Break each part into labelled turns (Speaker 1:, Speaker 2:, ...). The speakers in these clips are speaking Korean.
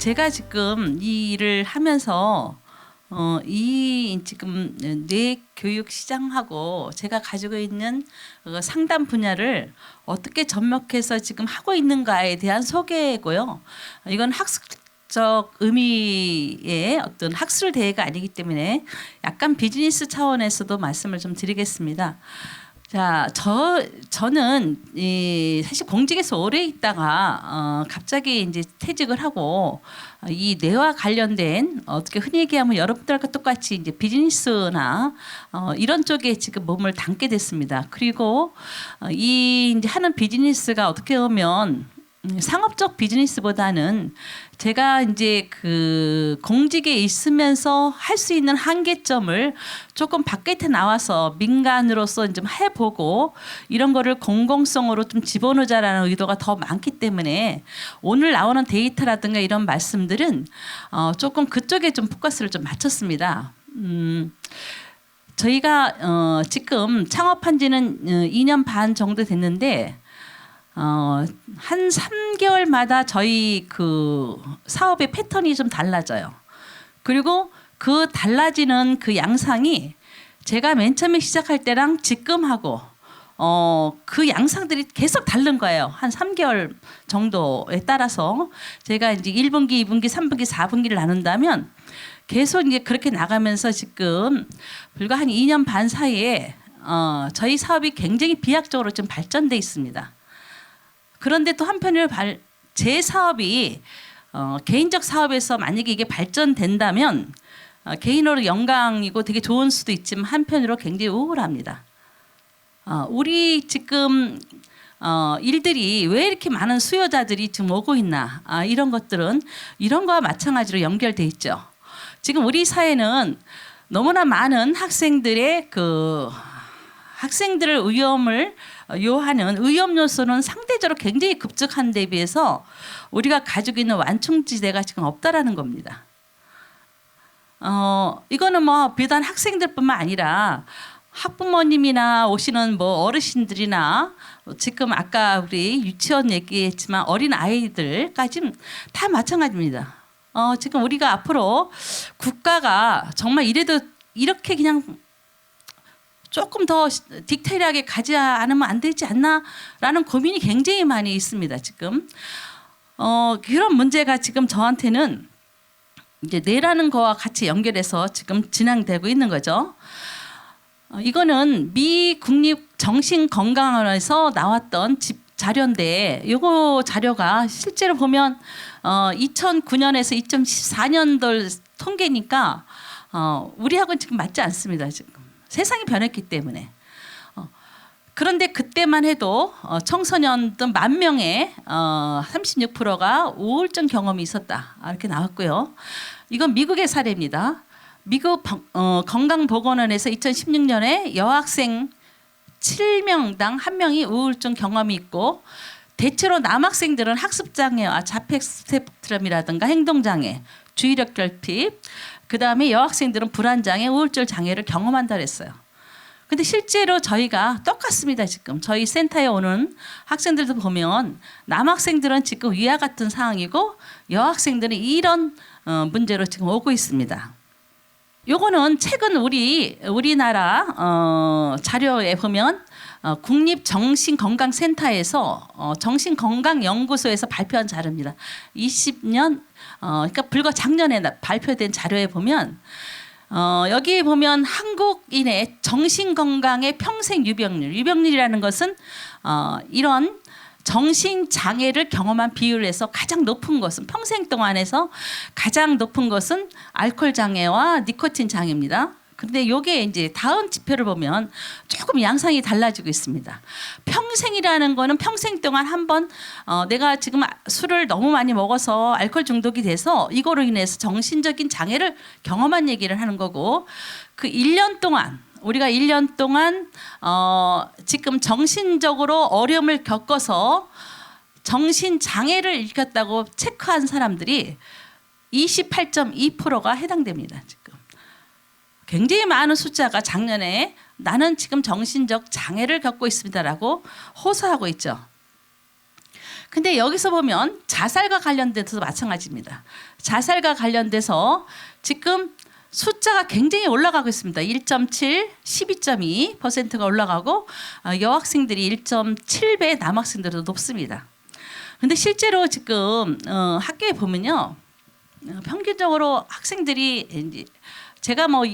Speaker 1: 제가 지금 이 일을 하면서 이 지금 뇌 교육 시장하고 제가 가지고 있는 상담 분야를 어떻게 접목해서 지금 하고 있는가에 대한 소개고요. 이건 학습적 의미의 어떤 학술 대회가 아니기 때문에 약간 비즈니스 차원에서도 말씀을 좀 드리겠습니다. 자, 저는 사실 공직에서 오래 있다가 갑자기 이제 퇴직을 하고 이 뇌와 관련된 어떻게 흔히 얘기하면 여러분들과 똑같이 이제 비즈니스나 이런 쪽에 지금 몸을 담게 됐습니다. 그리고 이 이제 하는 비즈니스가 어떻게 보면 상업적 비즈니스보다는 제가 이제 그 공직에 있으면서 할 수 있는 한계점을 조금 바깥에 나와서 민간으로서 좀 해보고 이런 거를 공공성으로 좀 집어넣자라는 의도가 더 많기 때문에 오늘 나오는 데이터라든가 이런 말씀들은 조금 그쪽에 좀 포커스를 좀 맞췄습니다. 저희가 지금 창업한 지는 2년 반 정도 됐는데 한 3개월마다 저희 그 사업의 패턴이 좀 달라져요. 그리고 그 달라지는 그 양상이 제가 맨 처음에 시작할 때랑 지금하고 그 양상들이 계속 다른 거예요. 한 3개월 정도에 따라서 제가 이제 1분기, 2분기, 3분기, 4분기를 나눈다면 계속 이제 그렇게 나가면서 지금 불과 한 2년 반 사이에 저희 사업이 굉장히 비약적으로 좀 발전돼 있습니다. 그런데 또 한편으로 제 사업이 개인적 사업에서 만약에 이게 발전된다면 개인으로 영광이고 되게 좋은 수도 있지만 한편으로 굉장히 우울합니다. 우리 지금 일들이 왜 이렇게 많은 수요자들이 지금 오고 있나 이런 것들은 이런 거와 마찬가지로 연결돼 있죠. 지금 우리 사회는 너무나 많은 학생들의 학생들을 위험을 요하는 위험 요소는 상대적으로 굉장히 급증한 데 비해서 우리가 가지고 있는 완충지대가 지금 없다라는 겁니다. 이거는 뭐 비단 학생들뿐만 아니라 학부모님이나 오시는 뭐 어르신들이나 지금 아까 우리 유치원 얘기했지만 어린 아이들까지 다 마찬가지입니다. 지금 우리가 앞으로 국가가 정말 이래도 이렇게 그냥 조금 더 디테일하게 가지 않으면 안 되지 않나라는 고민이 굉장히 많이 있습니다. 지금 그런 문제가 지금 저한테는 이제 뇌라는 거와 같이 연결해서 지금 진행되고 있는 거죠. 이거는 미 국립정신건강원에서 나왔던 자료인데 요거 자료가 실제로 보면 2009년에서 2014년도 통계니까 우리하고는 지금 맞지 않습니다. 지금 세상이 변했기 때문에. 그런데 그때만 해도 청소년들 10,000명의 36%가 우울증 경험이 있었다 이렇게 나왔고요. 이건 미국의 사례입니다. 미국 건강보건원에서 2016년에 여학생 7명당 1명이 우울증 경험이 있고 대체로 남학생들은 학습장애와 자폐 스펙트럼이라든가 행동장애, 주의력 결핍, 그 다음에 여학생들은 불안장애, 우울증 장애를 경험한다 그랬어요. 근데 실제로 저희가 똑같습니다. 지금 저희 센터에 오는 학생들도 보면 남학생들은 지금 위와 같은 상황이고 여학생들은 이런 문제로 지금 오고 있습니다. 요거는 최근 우리나라 자료에 보면 국립정신건강센터에서 정신건강연구소에서 발표한 자료입니다. 20년 그러니까 불과 작년에 발표된 자료에 보면 여기에 보면 한국인의 정신건강의 평생 유병률이라는 것은 이런 정신장애를 경험한 비율에서 가장 높은 것은 평생 동안에서 가장 높은 것은 알코올 장애와 니코틴 장애입니다. 근데 요게 이제 다음 지표를 보면 조금 양상이 달라지고 있습니다. 평생이라는 거는 평생 동안 한번 내가 지금 술을 너무 많이 먹어서 알코올 중독이 돼서 이거로 인해서 정신적인 장애를 경험한 얘기를 하는 거고 그 1년 동안 우리가 1년 동안 지금 정신적으로 어려움을 겪어서 정신장애를 일으켰다고 체크한 사람들이 28.2%가 해당됩니다. 지금 굉장히 많은 숫자가 작년에 나는 지금 정신적 장애를 겪고 있습니다라고 호소하고 있죠. 근데 여기서 보면 자살과 관련돼서도 마찬가지입니다. 자살과 관련돼서 지금 숫자가 굉장히 올라가고 있습니다. 1.7, 12.2%가 올라가고 여학생들이 1.7배, 남학생들도 높습니다. 근데 실제로 지금 학교에 보면요, 평균적으로 학생들이 제가 뭐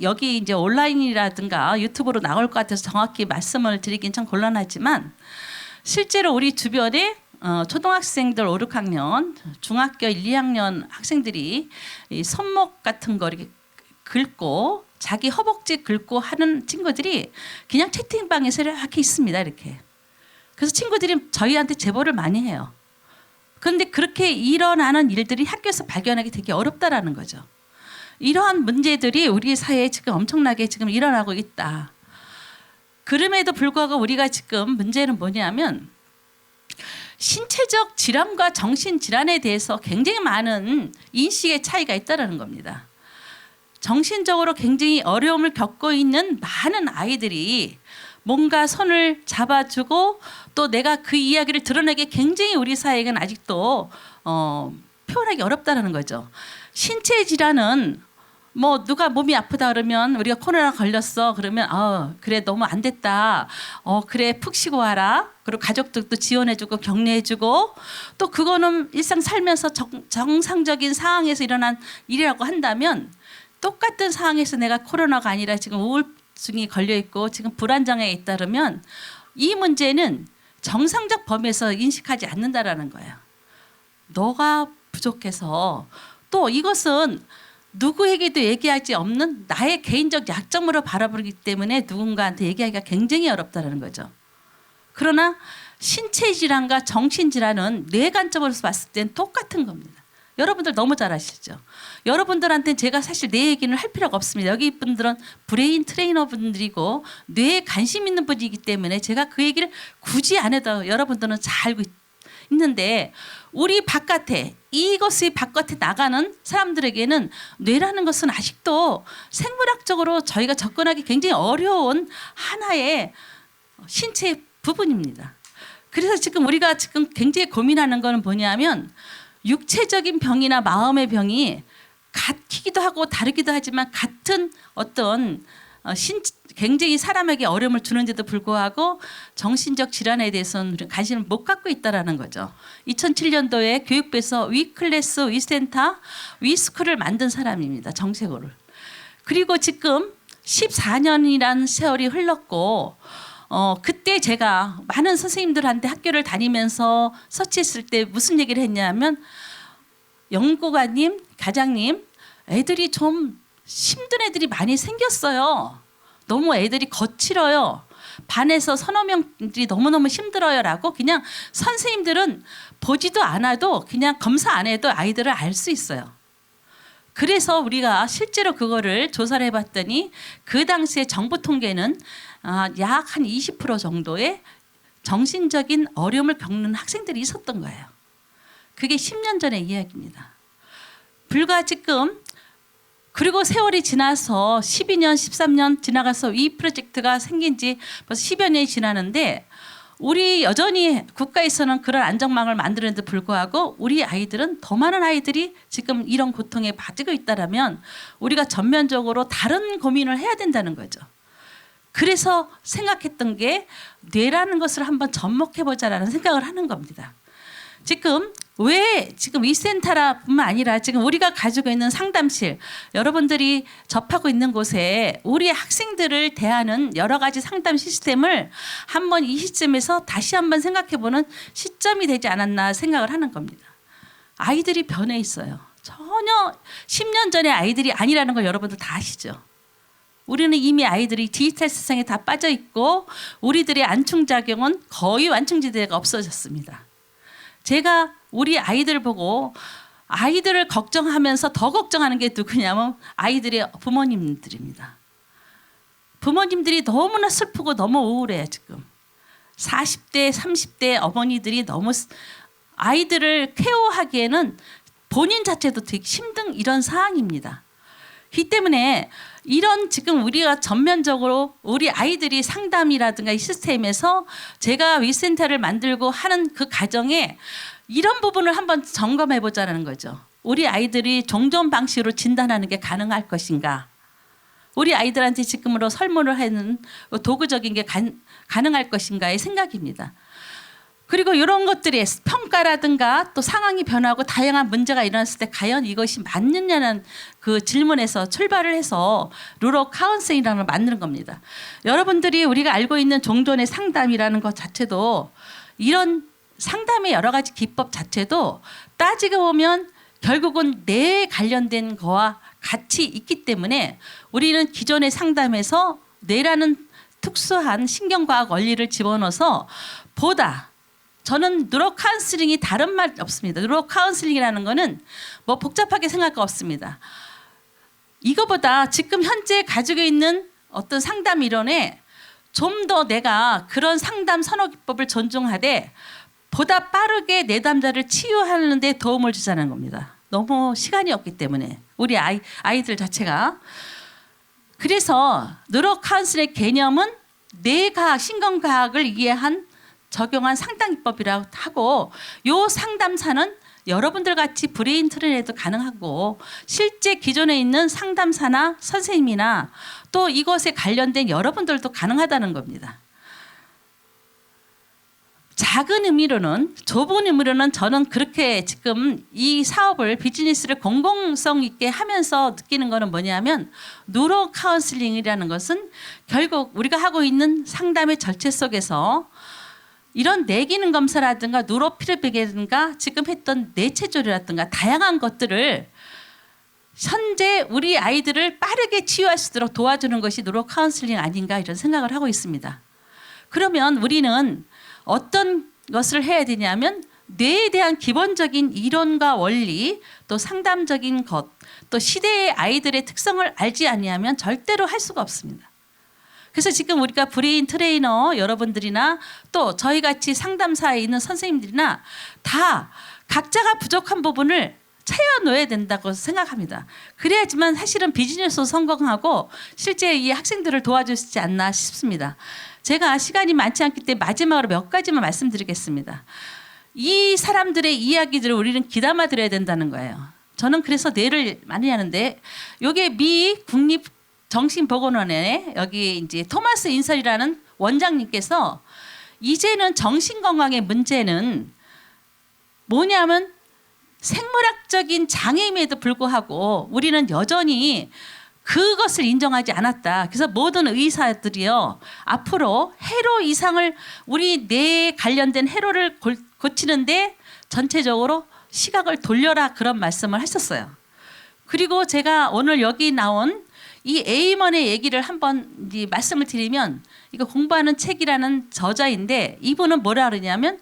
Speaker 1: 여기 이제 온라인이라든가 유튜브로 나올 것 같아서 정확히 말씀을 드리긴 참 곤란하지만 실제로 우리 주변에 초등학생들 5, 6학년, 중학교 1, 2학년 학생들이 이 손목 같은 거 이렇게 긁고 자기 허벅지 긁고 하는 친구들이 그냥 채팅방에서 이렇게 있습니다. 이렇게. 그래서 친구들이 저희한테 제보를 많이 해요. 그런데 그렇게 일어나는 일들이 학교에서 발견하기 되게 어렵다라는 거죠. 이러한 문제들이 우리 사회에 지금 엄청나게 지금 일어나고 있다. 그럼에도 불구하고 우리가 지금 문제는 뭐냐면 신체적 질환과 정신 질환에 대해서 굉장히 많은 인식의 차이가 있다는 겁니다. 정신적으로 굉장히 어려움을 겪고 있는 많은 아이들이 뭔가 손을 잡아주고 또 내가 그 이야기를 드러내기 굉장히 우리 사회에는 아직도 표현하기 어렵다는 거죠. 신체 질환은 뭐 누가 몸이 아프다 그러면 우리가 코로나 걸렸어 그러면 그래 너무 안 됐다. 그래 푹 쉬고 와라. 그리고 가족들도 지원해주고 격려해주고 또 그거는 일상 살면서 정상적인 상황에서 일어난 일이라고 한다면 똑같은 상황에서 내가 코로나가 아니라 지금 우울증이 걸려 있고 지금 불안정에 잇따르면 이 문제는 정상적 범위에서 인식하지 않는다라는 거예요. 너가 부족해서 또 이것은 누구에게도 얘기하지 없는 나의 개인적 약점으로 바라보기 때문에 누군가한테 얘기하기가 굉장히 어렵다는 거죠. 그러나 신체 질환과 정신 질환은 뇌 관점으로서 봤을 땐 똑같은 겁니다. 여러분들 너무 잘 아시죠? 여러분들한테는 제가 사실 내 얘기는 할 필요가 없습니다. 여기 분들은 브레인 트레이너 분들이고 뇌에 관심 있는 분이기 때문에 제가 그 얘기를 굳이 안 해도 여러분들은 잘 알고 있는데 우리 바깥에 이것이 바깥에 나가는 사람들에게는 뇌라는 것은 아직도 생물학적으로 저희가 접근하기 굉장히 어려운 하나의 신체 부분입니다. 그래서 지금 우리가 지금 굉장히 고민하는 거는 뭐냐면 육체적인 병이나 마음의 병이 같기도 하고 다르기도 하지만 같은 어떤 굉장히 사람에게 어려움을 주는데도 불구하고 정신적 질환에 대해서는 우리가 관심을 못 갖고 있다는 거죠. 2007년도에 교육부에서 위클래스, 위센터, 위스쿨을 만든 사람입니다. 정책으로. 그리고 지금 14년이라는 세월이 흘렀고 그때 제가 많은 선생님들한테 학교를 다니면서 서치했을 때 무슨 얘기를 했냐면 연구관님, 가장님 애들이 좀 힘든 애들이 많이 생겼어요. 너무 애들이 거칠어요. 반에서 서너 명들이 너무너무 힘들어요 라고 그냥 선생님들은 보지도 않아도 그냥 검사 안 해도 아이들을 알 수 있어요. 그래서 우리가 실제로 그거를 조사를 해봤더니 그 당시에 정부 통계는 약 한 20% 정도의 정신적인 어려움을 겪는 학생들이 있었던 거예요. 그게 10년 전의 이야기입니다. 불과 지금 그리고 세월이 지나서 12년, 13년 지나가서 이 프로젝트가 생긴 지 벌써 10여 년이 지나는데 우리 여전히 국가에서는 그런 안전망을 만드는데 불구하고 우리 아이들은 더 많은 아이들이 지금 이런 고통에 빠지고 있다면 우리가 전면적으로 다른 고민을 해야 된다는 거죠. 그래서 생각했던 게 뇌라는 것을 한번 접목해보자라는 생각을 하는 겁니다. 지금 왜 지금 이 센터뿐만 아니라 지금 우리가 가지고 있는 상담실 여러분들이 접하고 있는 곳에 우리 학생들을 대하는 여러 가지 상담 시스템을 한번 이 시점에서 다시 한번 생각해보는 시점이 되지 않았나 생각을 하는 겁니다. 아이들이 변해 있어요. 전혀 10년 전의 아이들이 아니라는 걸 여러분들 다 아시죠? 우리는 이미 아이들이 디지털 세상에 다 빠져 있고 우리들의 안충작용은 거의 완충지대가 없어졌습니다. 제가 우리 아이들 보고 아이들을 걱정하면서 더 걱정하는 게 누구냐면 아이들의 부모님들입니다. 부모님들이 너무나 슬프고 너무 우울해요. 지금 40대 30대 어머니들이 너무 아이들을 케어하기에는 본인 자체도 되게 힘든 이런 상황입니다. 이 때문에 이런 지금 우리가 전면적으로 우리 아이들이 상담이라든가 이 시스템에서 제가 위센터를 만들고 하는 그 과정에 이런 부분을 한번 점검해 보자는 거죠. 우리 아이들이 종전 방식으로 진단하는 게 가능할 것인가? 우리 아이들한테 지금으로 설문을 하는 도구적인 게 가능할 것인가의 생각입니다. 그리고 이런 것들이 평가라든가 또 상황이 변하고 다양한 문제가 일어났을 때 과연 이것이 맞느냐는 그 질문에서 출발을 해서 루럴 카운셀링이라는 걸 만드는 겁니다. 여러분들이 우리가 알고 있는 종전의 상담이라는 것 자체도 이런 상담의 여러 가지 기법 자체도 따지고 보면 결국은 뇌에 관련된 거와 같이 있기 때문에 우리는 기존의 상담에서 뇌라는 특수한 신경과학 원리를 집어넣어서 보다 저는 뉴로 카운슬링이 다른 말 없습니다. 뉴로 카운슬링이라는 거는 뭐 복잡하게 생각할 거 없습니다. 이거보다 지금 현재 가지고 있는 어떤 상담 이론에 좀 더 내가 그런 상담 선호 기법을 존중하되 보다 빠르게 내담자를 치유하는 데 도움을 주자는 겁니다. 너무 시간이 없기 때문에 우리 아이들 자체가. 그래서 뉴로 카운슬의 개념은 뇌과학, 신경과학을 이해한 적용한 상담 기법이라고 하고 요 상담사는 여러분들 같이 브레인 트레이너도 가능하고 실제 기존에 있는 상담사나 선생님이나 또 이것에 관련된 여러분들도 가능하다는 겁니다. 작은 의미로는 좁은 의미로는 저는 그렇게 지금 이 사업을 비즈니스를 공공성 있게 하면서 느끼는 거는 뭐냐면 뉴로 카운슬링이라는 것은 결국 우리가 하고 있는 상담의 절체 속에서 이런 뇌기능 검사라든가 뉴로 피드백이라든가 지금 했던 뇌체조리라든가 다양한 것들을 현재 우리 아이들을 빠르게 치유할 수 있도록 도와주는 것이 뉴로 카운슬링 아닌가 이런 생각을 하고 있습니다. 그러면 우리는 어떤 것을 해야 되냐면 뇌에 대한 기본적인 이론과 원리 또 상담적인 것 또 시대의 아이들의 특성을 알지 아니하면 절대로 할 수가 없습니다. 그래서 지금 우리가 브레인 트레이너 여러분들이나 또 저희 같이 상담사에 있는 선생님들이나 다 각자가 부족한 부분을 채워넣어야 된다고 생각합니다. 그래야지만 사실은 비즈니스로 성공하고 실제 이 학생들을 도와주시지 않나 싶습니다. 제가 시간이 많지 않기 때문에 마지막으로 몇 가지만 말씀드리겠습니다. 이 사람들의 이야기들을 우리는 귀담아 들어야 된다는 거예요. 저는 그래서 뇌를 많이 하는데 이게 미 국립 정신보건원에 여기 이제 토마스 인설이라는 원장님께서 이제는 정신건강의 문제는 뭐냐면 생물학적인 장애임에도 불구하고 우리는 여전히 그것을 인정하지 않았다. 그래서 모든 의사들이요 앞으로 해로 이상을 우리 뇌에 관련된 해로를 고치는데 전체적으로 시각을 돌려라 그런 말씀을 하셨어요. 그리고 제가 오늘 여기 나온 이 에이먼의 얘기를 한번 이제 말씀을 드리면 이거 공부하는 책이라는 저자인데 이분은 뭐라 그러냐면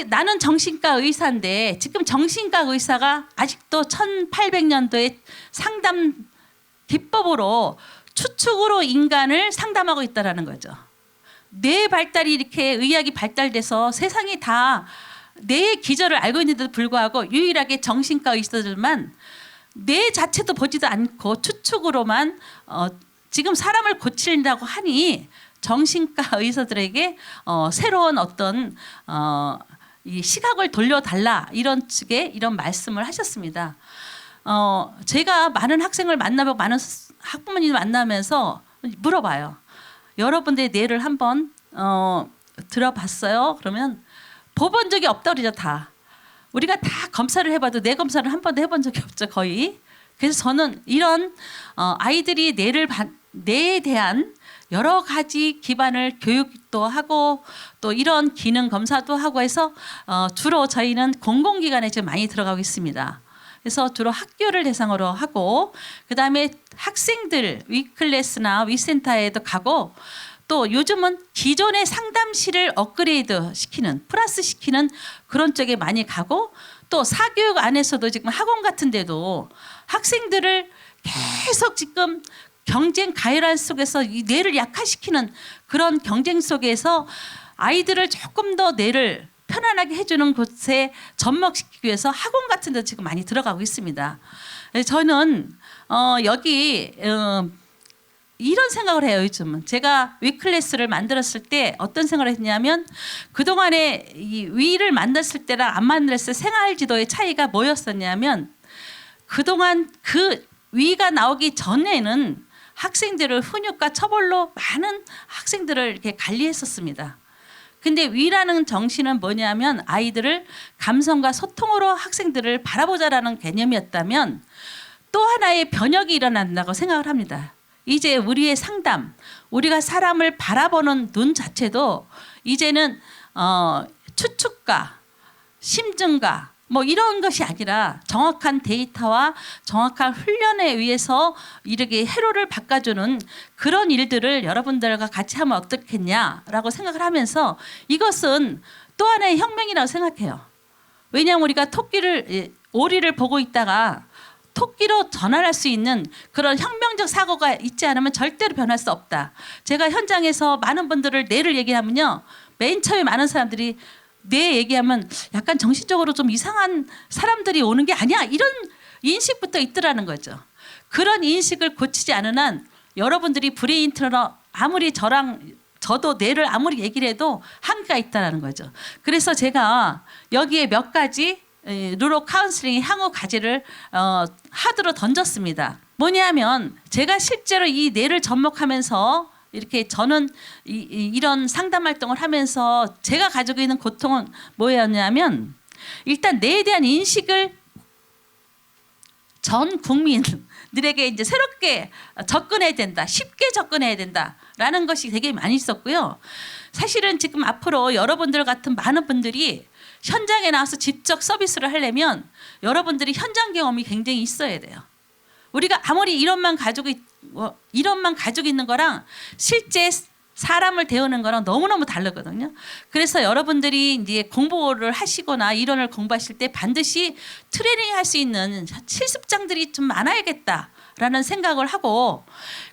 Speaker 1: 나는 정신과 의사인데 지금 정신과 의사가 아직도 1800년도에 상담 기법으로 추측으로 인간을 상담하고 있다는 거죠. 뇌 발달이 이렇게 의학이 발달돼서 세상이 다 뇌의 기저를 알고 있는데도 불구하고 유일하게 정신과 의사들만 뇌 자체도 보지도 않고 추측으로만 지금 사람을 고친다고 하니 정신과 의사들에게 새로운 어떤 이 시각을 돌려달라 이런 측의 이런 말씀을 하셨습니다. 제가 많은 학생을 만나고 많은 학부모님 만나면서 물어봐요. 여러분들의 뇌를 한번 들어봤어요? 그러면 보본 적이 없다 그러죠. 다. 우리가 다 검사를 해봐도 뇌 검사를 한 번도 해본 적이 없죠. 거의. 그래서 저는 이런 아이들이 뇌에 대한 여러 가지 기반을 교육도 하고 또 이런 기능 검사도 하고 해서 주로 저희는 공공기관에 지금 많이 들어가고 있습니다. 그래서 주로 학교를 대상으로 하고 그다음에 학생들 위클래스나 위센터에도 가고 또 요즘은 기존의 상담실을 업그레이드 시키는 플러스 시키는 그런 쪽에 많이 가고 또 사교육 안에서도 지금 학원 같은 데도 학생들을 계속 지금 경쟁 가열한 속에서 이 뇌를 약화시키는 그런 경쟁 속에서 아이들을 조금 더 뇌를 편안하게 해주는 곳에 접목시키기 위해서 학원 같은 데 지금 많이 들어가고 있습니다. 저는 여기 이런 생각을 해요. 요즘은 제가 위클래스를 만들었을 때 어떤 생각을 했냐면 그동안에 이 위를 만들었을 때랑 안 만들었을 때 생활지도의 차이가 뭐였었냐면 그동안 그 위가 나오기 전에는 학생들을 훈육과 처벌로 많은 학생들을 이렇게 관리했었습니다. 근데 위라는 정신은 뭐냐면 아이들을 감성과 소통으로 학생들을 바라보자라는 개념이었다면 또 하나의 변혁이 일어난다고 생각을 합니다. 이제 우리의 상담, 우리가 사람을 바라보는 눈 자체도 이제는 추측과 심증과 뭐 이런 것이 아니라 정확한 데이터와 정확한 훈련에 의해서 이렇게 회로를 바꿔주는 그런 일들을 여러분들과 같이 하면 어떻겠냐라고 생각을 하면서 이것은 또 하나의 혁명이라고 생각해요. 왜냐하면 우리가 오리를 보고 있다가 토끼로 전환할 수 있는 그런 혁명적 사고가 있지 않으면 절대로 변할 수 없다. 제가 현장에서 많은 분들을 뇌를 얘기하면요. 맨 처음에 많은 사람들이 뇌 얘기하면 약간 정신적으로 좀 이상한 사람들이 오는 게 아니야. 이런 인식부터 있더라는 거죠. 그런 인식을 고치지 않은 한 여러분들이 브레인 트레이너 아무리 저도 뇌를 아무리 얘기를 해도 한계가 있다는 거죠. 그래서 제가 여기에 몇 가지 뉴로 카운슬링의 향후 과제를 하드로 던졌습니다. 뭐냐면 제가 실제로 이 뇌를 접목하면서 이렇게 저는 이런 상담 활동을 하면서 제가 가지고 있는 고통은 뭐였냐면 일단 뇌에 대한 인식을 전 국민들에게 이제 새롭게 접근해야 된다, 쉽게 접근해야 된다라는 것이 되게 많이 있었고요. 사실은 지금 앞으로 여러분들 같은 많은 분들이 현장에 나와서 직접 서비스를 하려면 여러분들이 현장 경험이 굉장히 있어야 돼요. 우리가 아무리 이론만 가지고 있는 거랑 실제 사람을 대우는 거랑 너무너무 다르거든요. 그래서 여러분들이 이제 공부를 하시거나 이론을 공부하실 때 반드시 트레이닝 할 수 있는 실습장들이 좀 많아야겠다라는 생각을 하고,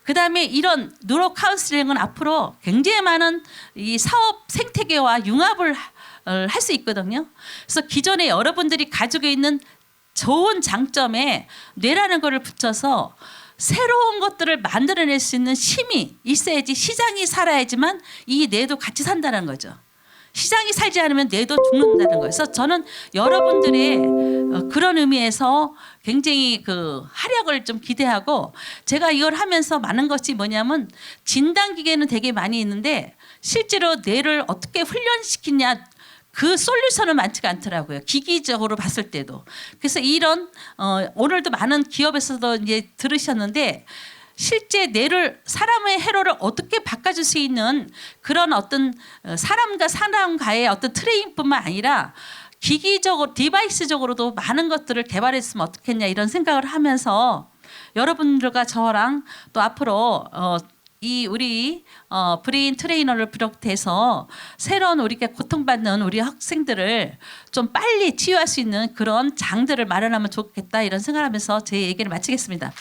Speaker 1: 그다음에 이런 뉴로 카운슬링은 앞으로 굉장히 많은 이 사업 생태계와 융합을 할 수 있거든요. 그래서 기존에 여러분들이 가지고 있는 좋은 장점에 뇌라는 거를 붙여서 새로운 것들을 만들어낼 수 있는 힘이 있어야지, 시장이 살아야지만 이 뇌도 같이 산다는 거죠. 시장이 살지 않으면 뇌도 죽는다는 거예요. 그래서 저는 여러분들의 그런 의미에서 굉장히 그 활약을 좀 기대하고, 제가 이걸 하면서 많은 것이 뭐냐면 진단 기계는 되게 많이 있는데 실제로 뇌를 어떻게 훈련시키냐, 그 솔루션은 많지가 않더라고요. 기기적으로 봤을 때도. 그래서 이런 오늘도 많은 기업에서도 이제 들으셨는데 실제 뇌를, 사람의 회로를 어떻게 바꿔줄 수 있는 그런 어떤 사람과 사람과의 어떤 트레이닝뿐만 아니라 기기적으로 디바이스적으로도 많은 것들을 개발했으면 어떻겠냐 이런 생각을 하면서 여러분들과 저랑 또 앞으로 이 우리 브레인 트레이너를 비롯해서 새로운 우리가 고통받는 우리 학생들을 좀 빨리 치유할 수 있는 그런 장들을 마련하면 좋겠다 이런 생각을 하면서 제 얘기를 마치겠습니다.